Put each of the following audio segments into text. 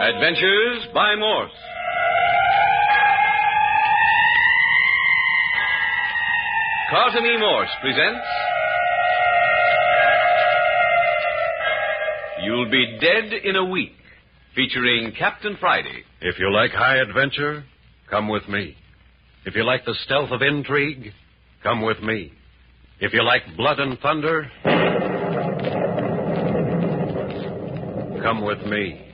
Adventures by Morse. Carlton E. Morse presents You'll Be Dead in a Week, featuring Captain Friday. If you like high adventure, come with me. If you like the stealth of intrigue, come with me. If you like blood and thunder, come with me.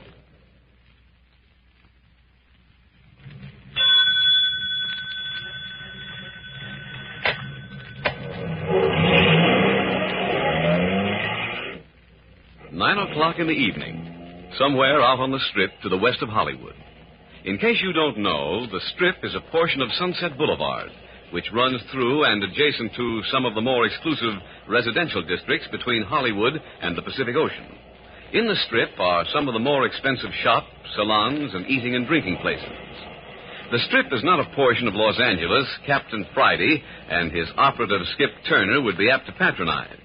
$9 in the evening, somewhere out on the Strip to the west of Hollywood. In case you don't know, the Strip is a portion of Sunset Boulevard, which runs through and adjacent to some of the more exclusive residential districts between Hollywood and the Pacific Ocean. In the Strip are some of the more expensive shops, salons, and eating and drinking places. The Strip is not a portion of Los Angeles Captain Friday and his operative Skip Turner would be apt to patronize.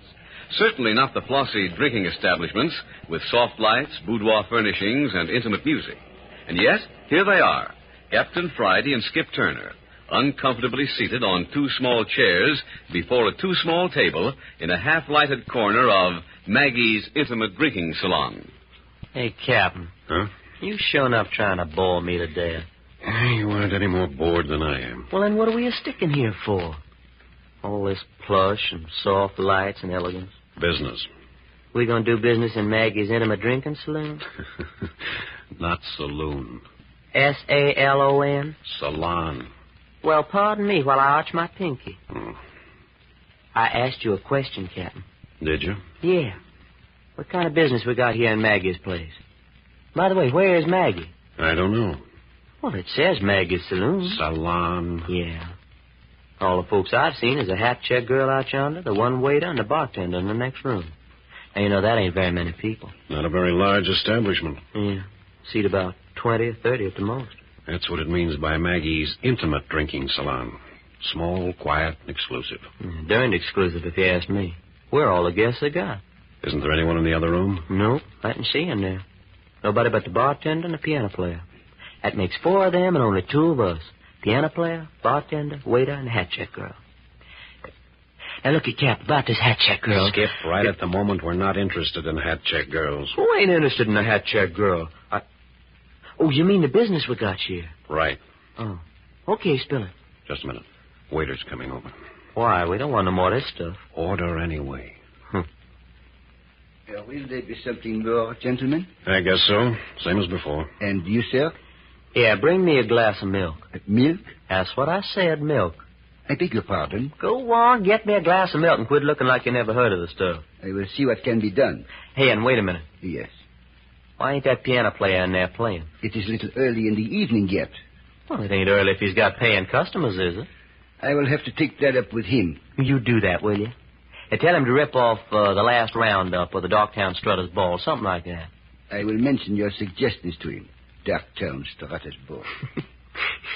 Certainly not the flossy drinking establishments with soft lights, boudoir furnishings, and intimate music. And yet, here they are, Captain Friday and Skip Turner, uncomfortably seated on two small chairs before a too-small table in a half-lighted corner of Maggie's intimate drinking salon. Hey, Captain. Huh? You sure enough trying to bore me to death. You aren't any more bored than I am. Well, then what are we sticking here for? All this plush and soft lights and elegance. Business. We gonna do business in Maggie's intimate drinking saloon? Not saloon. S-A-L-O-N? Salon. Well, pardon me while I arch my pinky. Oh. I asked you a question, Captain. Did you? Yeah. What kind of business we got here in Maggie's place? By the way, where is Maggie? I don't know. Well, it says Maggie's saloon. Salon. Yeah. All the folks I've seen is a hat-check girl out yonder, the one waiter, and the bartender in the next room. And you know, that ain't very many people. Not a very large establishment. Yeah. Seat about 20 or 30 at the most. That's what it means by Maggie's intimate drinking salon. Small, quiet, exclusive. Darned exclusive, if you ask me. We're all the guests they got. Isn't there anyone in the other room? Nope, I didn't see him there. Nobody but the bartender and the piano player. That makes 4 of them and only 2 of us. Piano player, bartender, waiter, and hat-check girl. Now, look at Cap, about this hat-check girl. Skip, right at the moment, we're not interested in hat-check girls. Who ain't interested in a hat-check girl? Oh, you mean the business we got here? Right. Oh. Okay, spill it. Just a minute. Waiter's coming over. Why? We don't want no more of this stuff. Order anyway. Will there be something more, gentlemen? I guess so. Same as before. And you, sir? Yeah, bring me a glass of milk. Milk? That's what I said, milk. I beg your pardon. Go on, get me a glass of milk and quit looking like you never heard of the stuff. I will see what can be done. Hey, and wait a minute. Yes. Why ain't that piano player in there playing? It is a little early in the evening yet. Well, it ain't early if he's got paying customers, is it? I will have to take that up with him. You do that, will you? And tell him to rip off the last roundup or the Darktown Strutter's Ball, something like that. I will mention your suggestions to him. Darktown Strutter's Ball.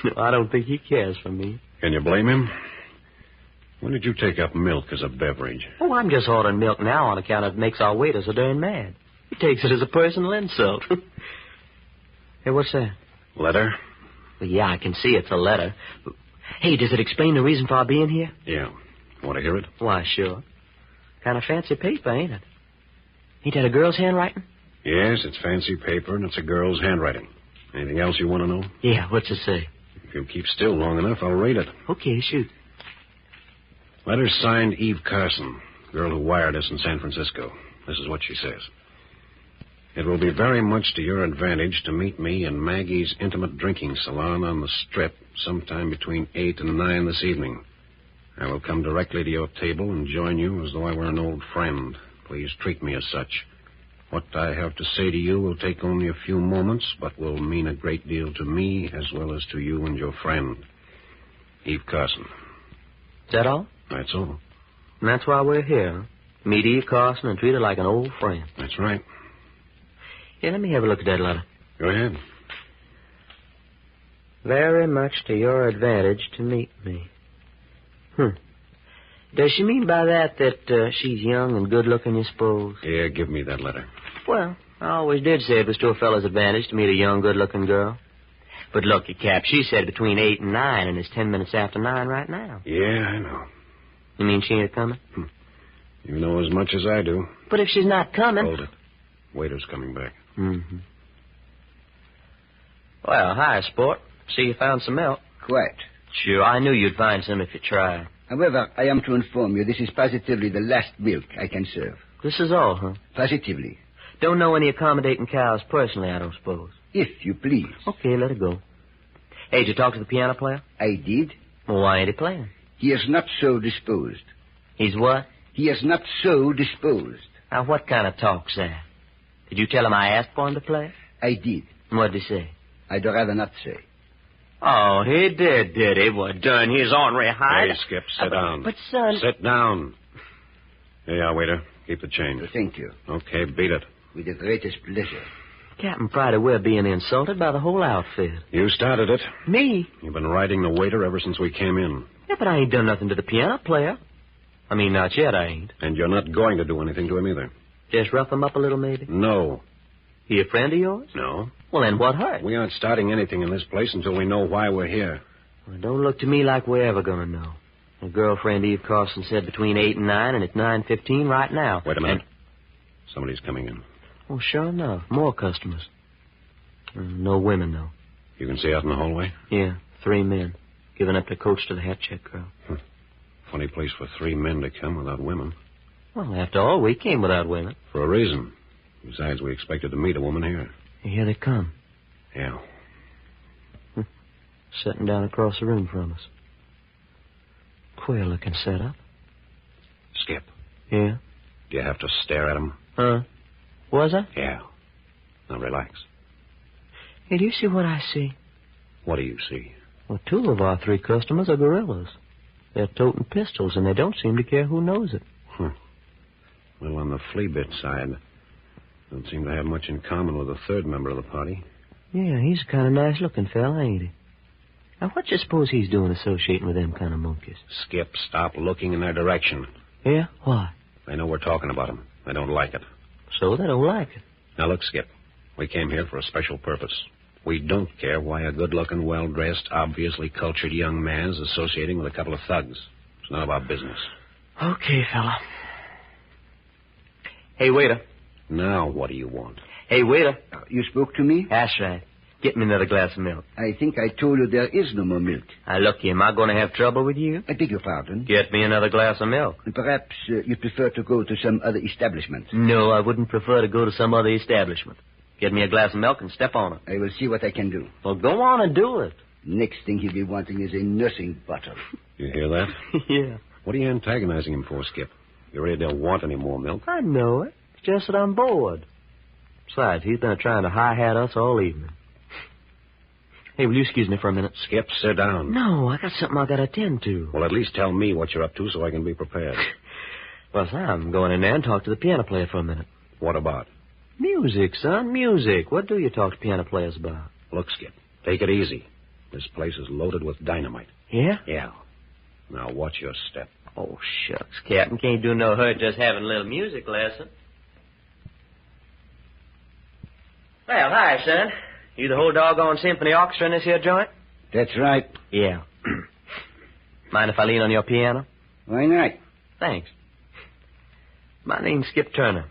No, I don't think he cares for me. Can you blame him? When did you take up milk as a beverage? Oh, I'm just ordering milk now on account of it makes our waiter so darn mad. He takes it as a personal insult. Hey, what's that? Letter? Well, yeah, I can see it's a letter. Hey, does it explain the reason for our being here? Yeah. Want to hear it? Why, sure. Kind of fancy paper, ain't it? Ain't that a girl's handwriting? Yes, it's fancy paper, and it's a girl's handwriting. Anything else you want to know? Yeah, what's it say? If you'll keep still long enough, I'll read it. Okay, shoot. Letter signed Eve Carson, girl who wired us in San Francisco. This is what she says. It will be very much to your advantage to meet me in Maggie's intimate drinking salon on the Strip sometime between 8 and 9 this evening. I will come directly to your table and join you as though I were an old friend. Please treat me as such. What I have to say to you will take only a few moments, but will mean a great deal to me as well as to you and your friend, Eve Carson. Is that all? That's all. And that's why we're here, huh? Meet Eve Carson and treat her like an old friend. That's right. Here, let me have a look at that letter. Go ahead. Very much to your advantage to meet me. Does she mean by that she's young and good-looking, you suppose? Yeah, give me that letter. Well, I always did say it was to a fellow's advantage to meet a young, good-looking girl. But look, Cap, she said between 8 and 9, and it's 10 minutes after 9 right now. Yeah, I know. You mean she ain't coming? You know as much as I do. But if she's not coming... Hold it. Waiter's coming back. Mm-hmm. Well, hi, sport. See you found some milk. Quite. Sure, I knew you'd find some if you tried. However, I am to inform you this is positively the last milk I can serve. This is all, huh? Positively. Don't know any accommodating cows personally, I don't suppose. If you please. Okay, let it go. Hey, did you talk to the piano player? I did. Well, why ain't he playing? He is not so disposed. He's what? He is not so disposed. Now, what kind of talk's that? Did you tell him I asked for him to play? I did. What'd he say? I'd rather not say. Oh, he did he? Well, darn his ornery hide. Hey, Skip, sit down. But, son... Sit down. Here you are, waiter. Keep the change. Thank you. Okay, beat it. With the greatest pleasure. Captain Friday, we're being insulted by the whole outfit. You started it. Me? You've been riding the waiter ever since we came in. Yeah, but I ain't done nothing to the piano player. I mean, not yet, I ain't. And you're not going to do anything to him either. Just rough him up a little, maybe? No. He a friend of yours? No. Well, then what hurt? We aren't starting anything in this place until we know why we're here. Well, it don't look to me like we're ever going to know. My girlfriend Eve Carson said between 8 and 9, and it's 9:15 right now. Wait a minute. Somebody's coming in. Oh, sure enough. More customers. No women, though. You can see out in the hallway? Yeah, 3 men. Giving up their coats to the hat check girl. Funny place for 3 men to come without women. Well, after all, we came without women. For a reason. Besides, we expected to meet a woman here. Here they come. Yeah. Sitting down across the room from us. Queer-looking setup. Skip. Yeah? Do you have to stare at them? Huh? Was I? Yeah. Now relax. Hey, do you see what I see? What do you see? Well, 2 of our 3 customers are gorillas. They're toting pistols, and they don't seem to care who knows it. Well, on the flea bit side, don't seem to have much in common with the 3rd member of the party. Yeah, he's a kind of nice-looking fella, ain't he? Now, what you suppose he's doing associating with them kind of monkeys? Skip, stop looking in their direction. Yeah? Why? They know we're talking about them. They don't like it. So they don't like it. Now, look, Skip. We came here for a special purpose. We don't care why a good-looking, well-dressed, obviously cultured young man is associating with a couple of thugs. It's none of our business. Okay, fella. Hey, waiter. Now, what do you want? Hey, waiter. You spoke to me? That's right. Get me another glass of milk. I think I told you there is no more milk. Now, look, am I going to have trouble with you? I beg your pardon. Get me another glass of milk. Perhaps you prefer to go to some other establishment. No, I wouldn't prefer to go to some other establishment. Get me a glass of milk and step on it. I will see what I can do. Well, go on and do it. Next thing he'll be wanting is a nursing bottle. You hear that? Yeah. What are you antagonizing him for, Skip? You really don't want any more milk? I know it. It's just that I'm bored. Besides, he's been trying to hi-hat us all evening. Hey, will you excuse me for a minute? Skip, sit down. No, I got something I got to attend to. Well, at least tell me what you're up to so I can be prepared. Well, sir, I'm going in there and talk to the piano player for a minute. What about? Music, son, music. What do you talk to piano players about? Look, Skip, take it easy. This place is loaded with dynamite. Yeah? Yeah. Now, watch your step. Oh, shucks, Captain. Can't do no hurt just having a little music lesson. Well, hi, son. You the whole doggone symphony orchestra in this here joint? That's right. Yeah. Mind if I lean on your piano? Why not? Thanks. My name's Skip Turner.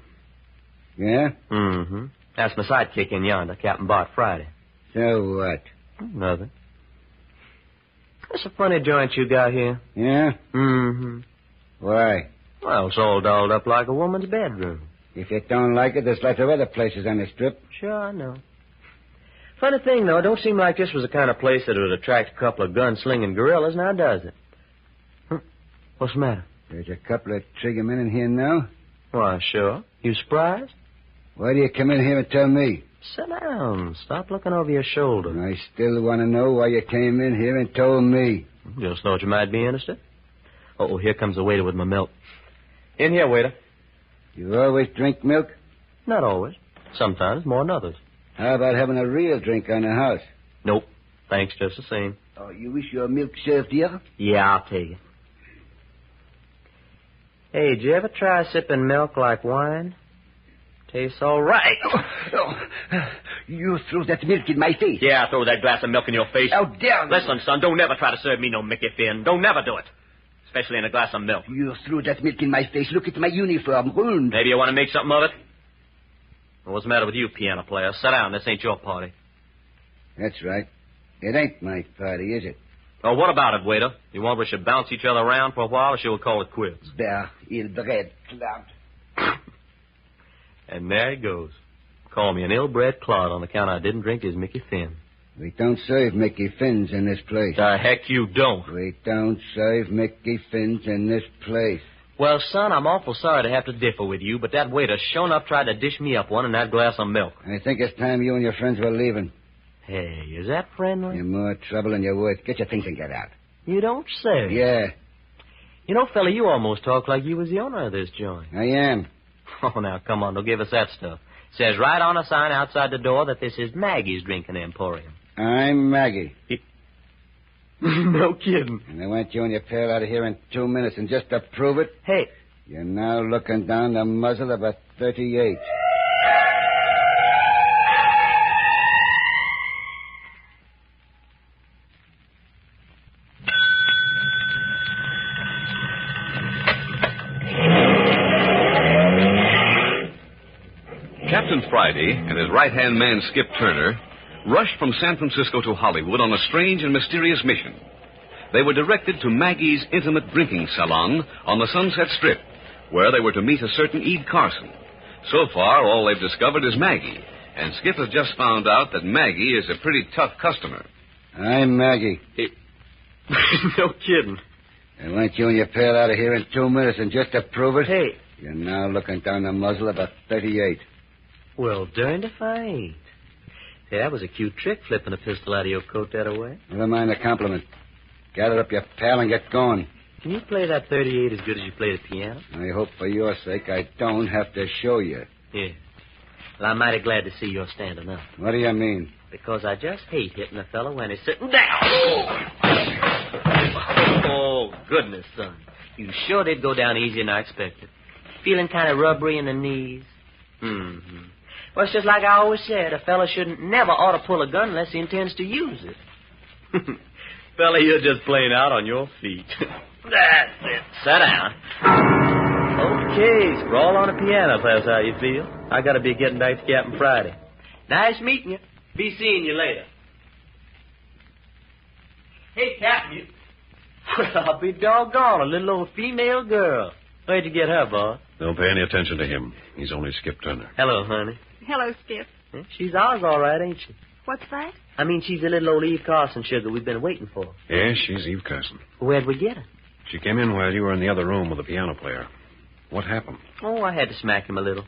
Yeah? Mm-hmm. That's my sidekick in yonder, Captain Bart Friday. So what? Nothing. That's a funny joint you got here. Yeah? Mm-hmm. Why? Well, it's all dolled up like a woman's bedroom. If you don't like it, there's lots of other places on the strip. Sure, I know. Funny thing, though, it don't seem like this was the kind of place that would attract a couple of gun-slinging gorillas, now does it? What's the matter? There's a couple of trigger men in here now. Why, sure. You surprised? Why do you come in here and tell me? Sit down. Stop looking over your shoulder. I still want to know why you came in here and told me. Just thought you might be interested. Oh, here comes the waiter with my milk. In here, waiter. You always drink milk? Not always. Sometimes more than others. How about having a real drink on the house? Nope. Thanks just the same. Oh, you wish your milk served here? Yeah, I'll tell you. Hey, did you ever try sipping milk like wine? tastes all right. You threw that milk in my face. Yeah, I throw that glass of milk in your face. How dare you? Listen, son, don't never try to serve me no Mickey Finn. Don't never do it. Especially in a glass of milk. You threw that milk in my face. Look at my uniform, ruined. Maybe you want to make something of it? Well, what's the matter with you, piano player? Sit down. This ain't your party. That's right. It ain't my party, is it? Oh, what about it, waiter? You want we should bounce each other around for a while, or should we call it quits? There, ill-bred cloud. And there he goes. Call me an ill-bred clod on account I didn't drink his Mickey Finn. We don't serve Mickey Fins in this place. The heck you don't. We don't serve Mickey Fins in this place. Well, son, I'm awful sorry to have to differ with you, but that waiter sure enough tried to dish me up one in that glass of milk. I think it's time you and your friends were leaving. Hey, is that friendly? You're more trouble than you're worth. Get your things and get out. You don't say. Yeah, You know, fella, you almost talk like you was the owner of this joint. I am. Oh, now, come on, don't give us that stuff. Says right on a sign outside the door that this is Maggie's Drinking Emporium. I'm Maggie. No kidding. And I want you and your pair out of here in 2 minutes. And just to prove it, Hey, you're now looking down the muzzle of a 38. Captain Friday and his right-hand man, Skip Turner, rushed from San Francisco to Hollywood on a strange and mysterious mission. They were directed to Maggie's intimate drinking salon on the Sunset Strip, where they were to meet a certain Eve Carson. So far, all they've discovered is Maggie, and Skip has just found out that Maggie is a pretty tough customer. I'm Maggie. no kidding. I want you and your pair out of here in 2 minutes. And just to prove it, Hey. you're now looking down the muzzle of a 38. Well, darned if I ain't. Hey, that was a cute trick, flipping a pistol out of your coat that way. Never mind the compliment. Gather up your pal and get going. Can you play that 38 as good as you play the piano? I hope for your sake I don't have to show you. Yeah. Well, I'm mighty glad to see you're standing up. What do you mean? Because I just hate hitting a fellow when he's sitting down. Oh, goodness, son. You sure did go down easier than I expected. Feeling kind of rubbery in the knees. Mm-hmm. Well, it's just like I always said. A fella shouldn't never ought to pull a gun unless he intends to use it. Fella, you're just playing out on your feet. That's it. Sit down. Okay, sprawl on the piano if that's how you feel. I gotta be getting back to Captain Friday. Nice meeting you. Be seeing you later. Hey, Captain, you... Well, I'll be doggone, a little old female girl. Where'd you get her, boss? Don't pay any attention to him. He's only Skip Turner. Hello, honey. Hello, Skip. She's ours, all right, ain't she? What's that? I mean, she's the little old Eve Carson sugar we've been waiting for. Yes, she's Eve Carson. Where'd we get her? She came in while you were in the other room with the piano player. What happened? Oh, I had to smack him a little.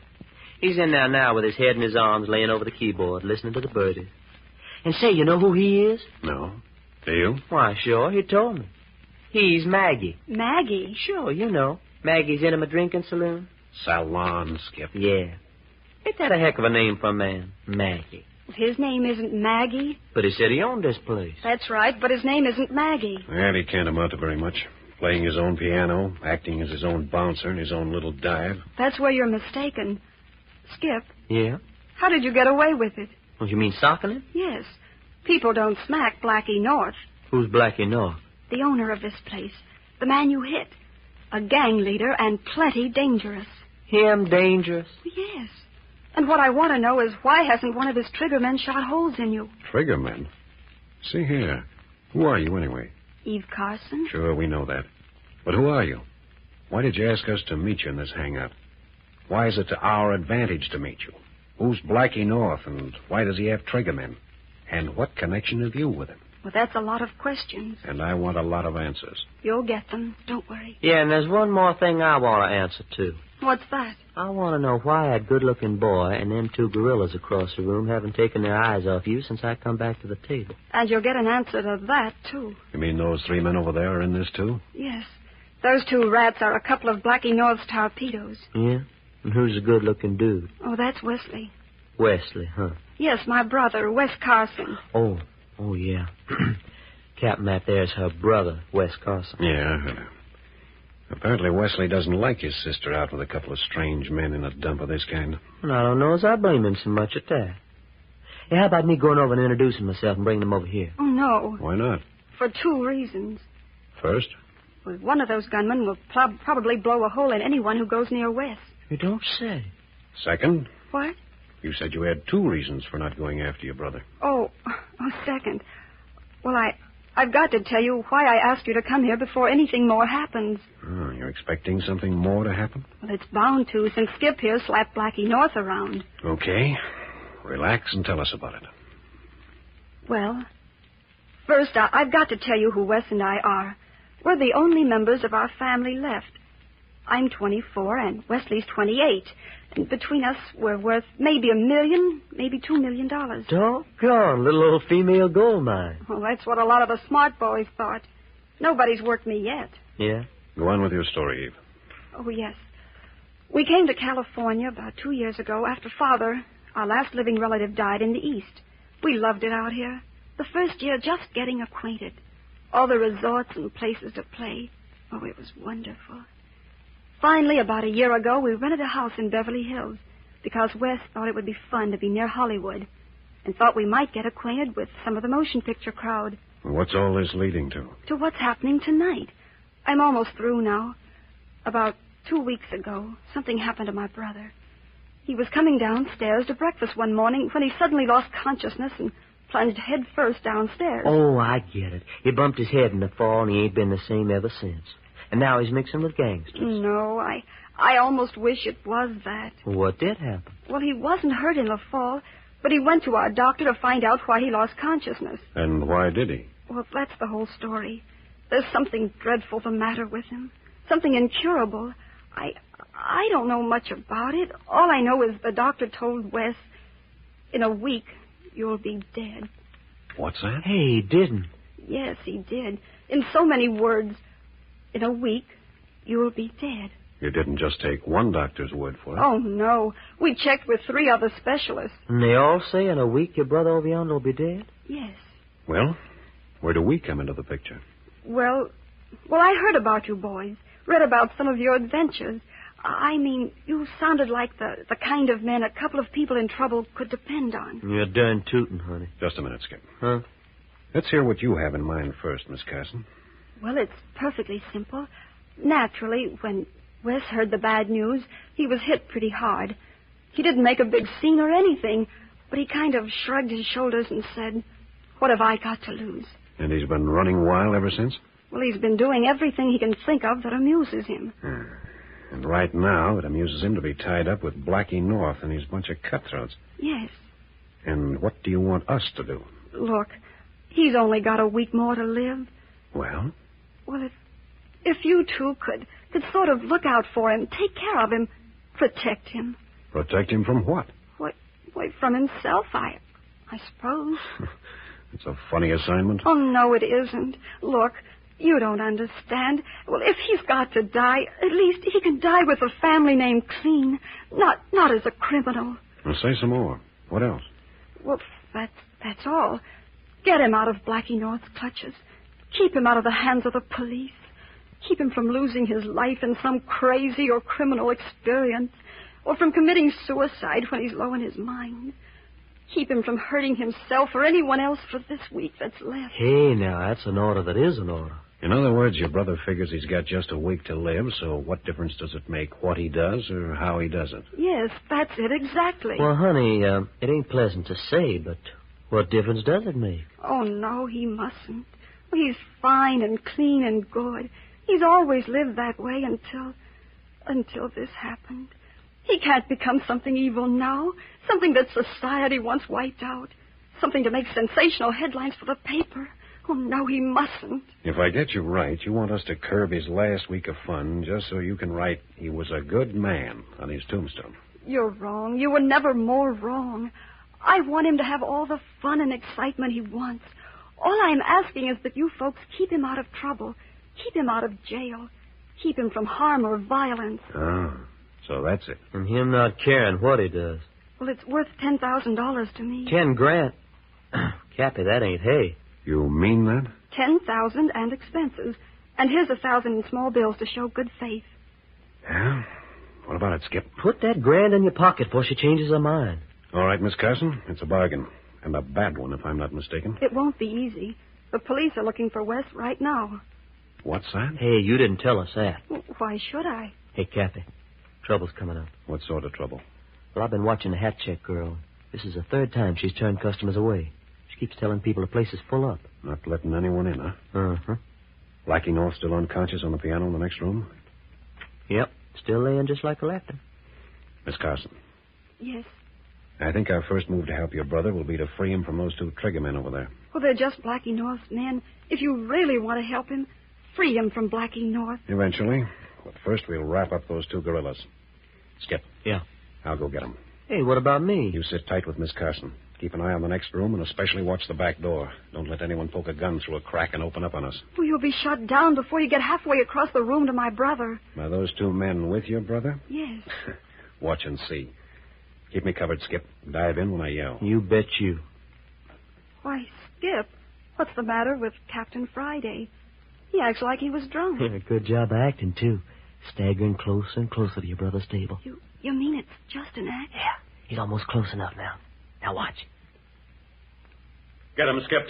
He's in there now with his head in his arms laying over the keyboard, listening to the birdies. And say, you know who he is? No. Do you? Why, sure, he told me. He's Maggie. Maggie? Sure, you know. Maggie's Intimate Drinking Saloon. Salon, Skip. Yeah. Ain't that a heck of a name for a man? Maggie. His name isn't Maggie. But he said he owned this place. That's right, but his name isn't Maggie. Well, he can't amount to very much. Playing his own piano, acting as his own bouncer in his own little dive. That's where you're mistaken. Skip, Yeah? how did you get away with it? What, you mean socking him? Yes. People don't smack Blackie North, Who's Blackie North? the owner of this place. The man you hit. A gang leader and plenty dangerous. Him dangerous? Yes. And what I want to know is why hasn't one of his triggermen shot holes in you? Triggerman? See here. Who are you, anyway? Eve Carson? Sure, we know that. But who are you? Why did you ask us to meet you in this hangout? Why is it to our advantage to meet you? Who's Blackie North, and why does he have triggermen? And what connection have you with him? Well, that's a lot of questions. And I want a lot of answers. You'll get them. Don't worry. Yeah, and there's one more thing I want to answer to. What's that? I want to know why that good-looking boy and them two gorillas across the room haven't taken their eyes off you since I come back to the table. And you'll get an answer to that, too. You mean those 3 men over there are in this, too? Yes. Those two rats are a couple of Blackie North's torpedoes. Yeah? And who's the good-looking dude? Oh, that's Wesley. Wesley, huh? Yes, my brother, Wes Carson. Oh, yeah. Captain, that there's her brother, Wes Carson. Yeah, I heard her. Apparently Wesley doesn't like his sister out with a couple of strange men in a dump of this kind. And I don't know as I blame him so much at that. Hey, how about me going over and introducing myself and bringing them over here? Oh, no. Why not? For 2 reasons. First? Well, one of those gunmen will probably blow a hole in anyone who goes near Wes. You don't say. Second? What? You said you had 2 reasons for not going after your brother. Oh, second. Well, I've got to tell you why I asked you to come here before anything more happens. Oh, you're expecting something more to happen? Well, it's bound to, since Skip here slapped Blackie North around. Okay. Relax and tell us about it. Well, first, I've got to tell you who Wes and I are. We're the only members of our family left. I'm 24 and Wesley's 28. And between us, we're worth maybe $1 million, maybe $2 million. Doggone, little old female gold mine. Well, that's what a lot of the smart boys thought. Nobody's worked me yet. Yeah? Go on with your story, Eve. Oh, yes. We came to California about 2 years ago after Father, our last living relative, died in the East. We loved it out here. The first year, just getting acquainted. All the resorts and places to play. Oh, it was wonderful. Finally, about a year ago, we rented a house in Beverly Hills because Wes thought it would be fun to be near Hollywood and thought we might get acquainted with some of the motion picture crowd. What's all this leading to? To what's happening tonight. I'm almost through now. About 2 weeks ago, something happened to my brother. He was coming downstairs to breakfast one morning when he suddenly lost consciousness and plunged head first downstairs. Oh, I get it. He bumped his head in the fall, and he ain't been the same ever since. And now he's mixing with gangsters. No, I almost wish it was that. What did happen? Well, he wasn't hurt in the fall, but he went to our doctor to find out why he lost consciousness. And why did he? Well, that's the whole story. There's something dreadful the matter with him. Something incurable. I don't know much about it. All I know is the doctor told Wes, in a week, you'll be dead. What's that? Hey, he didn't. Yes, he did. In so many words. In a week, you'll be dead. You didn't just take one doctor's word for it. Oh, no. We checked with 3 other specialists. And they all say in a week your brother over yonder will be dead? Yes. Well, where do we come into the picture? Well, I heard about you boys. Read about some of your adventures. I mean, you sounded like the kind of men a couple of people in trouble could depend on. You're darn tootin', honey. Just a minute, Skip. Huh? Let's hear what you have in mind first, Miss Carson. Well, it's perfectly simple. Naturally, when Wes heard the bad news, he was hit pretty hard. He didn't make a big scene or anything, but he kind of shrugged his shoulders and said, what have I got to lose? And he's been running wild ever since? Well, he's been doing everything he can think of that amuses him. And right now, it amuses him to be tied up with Blackie North and his bunch of cutthroats. Yes. And what do you want us to do? Look, he's only got a week more to live. Well? Well, if you two could sort of look out for him, take care of him, protect him. Protect him from what? Why, from himself, I suppose. It's a funny assignment. Oh, no, it isn't. Look, you don't understand. Well, if he's got to die, at least he can die with a family name clean, not as a criminal. Well, say some more. What else? Well, that's all. Get him out of Blackie North's clutches. Keep him out of the hands of the police. Keep him from losing his life in some crazy or criminal experience, or from committing suicide when he's low in his mind. Keep him from hurting himself or anyone else for this week that's left. Hey, now, that's an order that is an order. In other words, your brother figures he's got just a week to live, so what difference does it make what he does or how he does it? Yes, that's it, exactly. Well, honey, it ain't pleasant to say, but what difference does it make? Oh, no, he mustn't. He's fine and clean and good. He's always lived that way until this happened. He can't become something evil now, something that society once wiped out, something to make sensational headlines for the paper. Oh, no, he mustn't. If I get you right, you want us to curb his last week of fun just so you can write, he was a good man on his tombstone. You're wrong. You were never more wrong. I want him to have all the fun and excitement he wants. All I'm asking is that you folks keep him out of trouble, keep him out of jail, keep him from harm or violence. Oh, so that's it. And him not caring what he does. Well, it's worth $10,000 to me. $10,000? Cappy, that ain't hay. You mean that? $10,000 and expenses. And here's 1,000 in small bills to show good faith. Yeah? What about it, Skip? Put that grand in your pocket before she changes her mind. All right, Miss Carson. It's a bargain. And a bad one, if I'm not mistaken. It won't be easy. The police are looking for Wes right now. What's that? Hey, you didn't tell us that. Why should I? Hey, Cappy, trouble's coming up. What sort of trouble? Well, I've been watching the hat check girl. This is the third time she's turned customers away. She keeps telling people the place is full up. Not letting anyone in, huh? Uh-huh. Blackie North still unconscious on the piano in the next room? Yep, still laying just like a left him. Miss Carson. Yes. I think our first move to help your brother will be to free him from those 2 trigger men over there. Well, they're just Blackie North's men. If you really want to help him, free him from Blackie North. Eventually. But first we'll wrap up those 2 guerrillas. Skip. Yeah. I'll go get them. Hey, what about me? You sit tight with Miss Carson. Keep an eye on the next room and especially watch the back door. Don't let anyone poke a gun through a crack and open up on us. Well, you'll be shot down before you get halfway across the room to my brother. Are those 2 men with your brother? Yes. Watch and see. Keep me covered, Skip. Dive in when I yell. You bet you. Why, Skip, what's the matter with Captain Friday? He acts like he was drunk. Good job acting, too. Staggering closer and closer to your brother's table. You mean it's just an act? Yeah, he's almost close enough now. Now watch. Get him, Skip.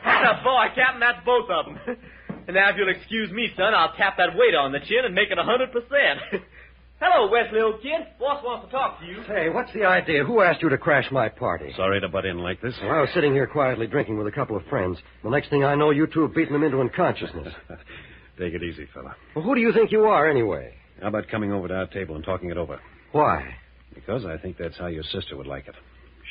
Atta boy, Captain, that's both of them. And now, if you'll excuse me, son, I'll tap that waiter on the chin and make it 100%. Hello, Wesley, old kid. Boss wants to talk to you. Hey, what's the idea? Who asked you to crash my party? Sorry to butt in like this. Well, I was sitting here quietly drinking with a couple of friends. The next thing I know, you 2 have beaten them into unconsciousness. Take it easy, fella. Well, who do you think you are, anyway? How about coming over to our table and talking it over? Why? Because I think that's how your sister would like it.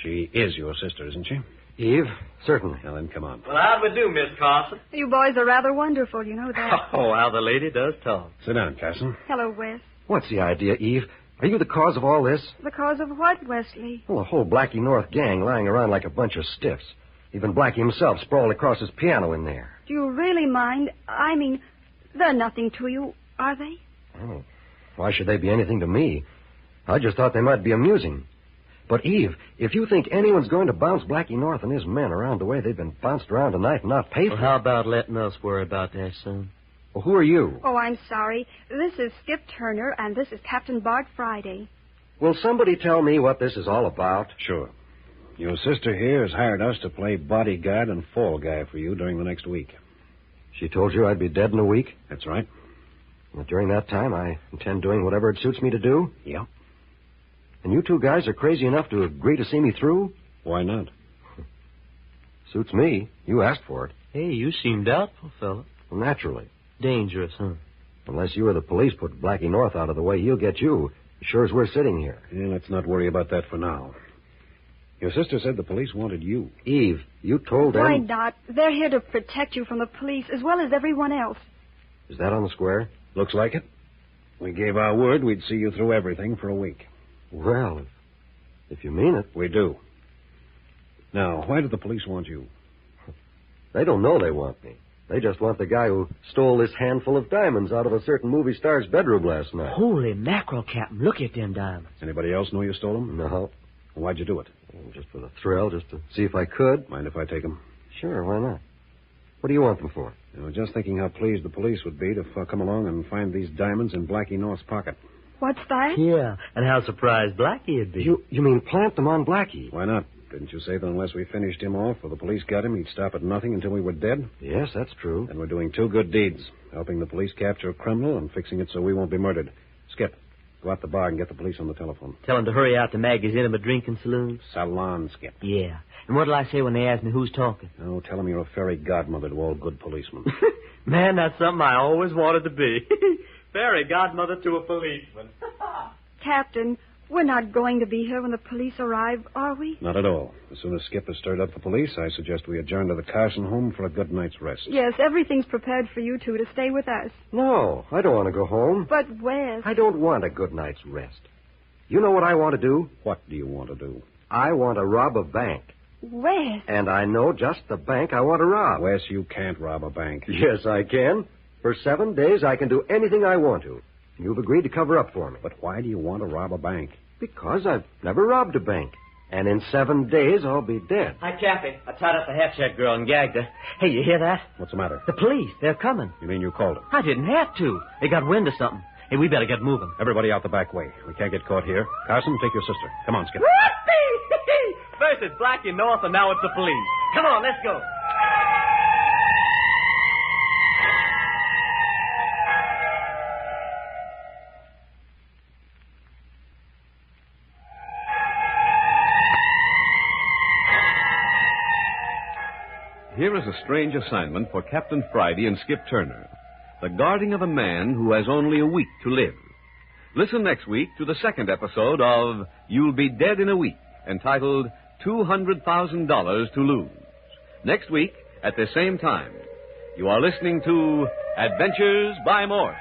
She is your sister, isn't she? Eve? Certainly. Now then, come on. Well, how'd we do, Miss Carson? You boys are rather wonderful, you know that. Oh, how the lady does talk. Sit down, Carson. Hello, Wes. What's the idea, Eve? Are you the cause of all this? The cause of what, Wesley? Well, the whole Blackie North gang lying around like a bunch of stiffs. Even Blackie himself sprawled across his piano in there. Do you really mind? I mean, they're nothing to you, are they? Oh, why should they be anything to me? I just thought they might be amusing. But, Eve, if you think anyone's going to bounce Blackie North and his men around the way they've been bounced around tonight and not pay for Well, how about letting us worry about that, son? Well, who are you? Oh, I'm sorry. This is Skip Turner, and this is Captain Bart Friday. Will somebody tell me what this is all about? Sure. Your sister here has hired us to play bodyguard and fall guy for you during the next week. She told you I'd be dead in a week? That's right. Well, during that time, I intend doing whatever it suits me to do? Yeah. And you 2 guys are crazy enough to agree to see me through? Why not? Suits me. You asked for it. Hey, you seem doubtful, fella. Well, naturally. Dangerous, huh? Unless you or the police put Blackie North out of the way, he'll get you. Sure as we're sitting here. Yeah, let's not worry about that for now. Your sister said the police wanted you. Eve, you told them... Why not? They're here to protect you from the police as well as everyone else. Is that on the square? Looks like it. We gave our word we'd see you through everything for a week. Well, if you mean it. We do. Now, why did the police want you? They don't know they want me. They just want the guy who stole this handful of diamonds out of a certain movie star's bedroom last night. Holy mackerel, Captain. Look at them diamonds. Anybody else know you stole them? No. Why'd you do it? Just for the thrill, just to see if I could. Mind if I take them? Sure, why not? What do you want them for? Just thinking how pleased the police would be to come along and find these diamonds in Blackie North's pocket. What's that? Yeah, and how surprised Blackie would be. You mean plant them on Blackie? Why not? Didn't you say that unless we finished him off or the police got him, he'd stop at nothing until we were dead? Yes, that's true. And we're doing 2 good deeds, helping the police capture a criminal and fixing it so we won't be murdered. Skip, go out the bar and get the police on the telephone. Tell them to hurry out to Maggie's intimate drinking saloon. Salon, Skip. Yeah. And what'll I say when they ask me who's talking? Oh, tell them you're a fairy godmother to all good policemen. Man, that's something I always wanted to be. Fairy godmother to a policeman. Captain, we're not going to be here when the police arrive, are we? Not at all. As soon as Skip has stirred up the police, I suggest we adjourn to the Carson home for a good night's rest. Yes, everything's prepared for you 2 to stay with us. No, I don't want to go home. But Wes... I don't want a good night's rest. You know what I want to do? What do you want to do? I want to rob a bank. Wes... And I know just the bank I want to rob. Wes, you can't rob a bank. Yes, I can. For 7 days, I can do anything I want to. You've agreed to cover up for me. But why do you want to rob a bank? Because I've never robbed a bank. And in 7 days, I'll be dead. Hi, Cappy. I tied up the hat-check girl and gagged her. Hey, you hear that? What's the matter? The police. They're coming. You mean you called them? I didn't have to. They got wind of something. Hey, we better get moving. Everybody out the back way. We can't get caught here. Carson, take your sister. Come on, Skip. First it's Blackie North, and now it's the police. Come on, let's go. Here is a strange assignment for Captain Friday and Skip Turner. The guarding of a man who has only a week to live. Listen next week to the second episode of You'll Be Dead in a Week, entitled $200,000 to Lose. Next week, at the same time, you are listening to Adventures by Morse.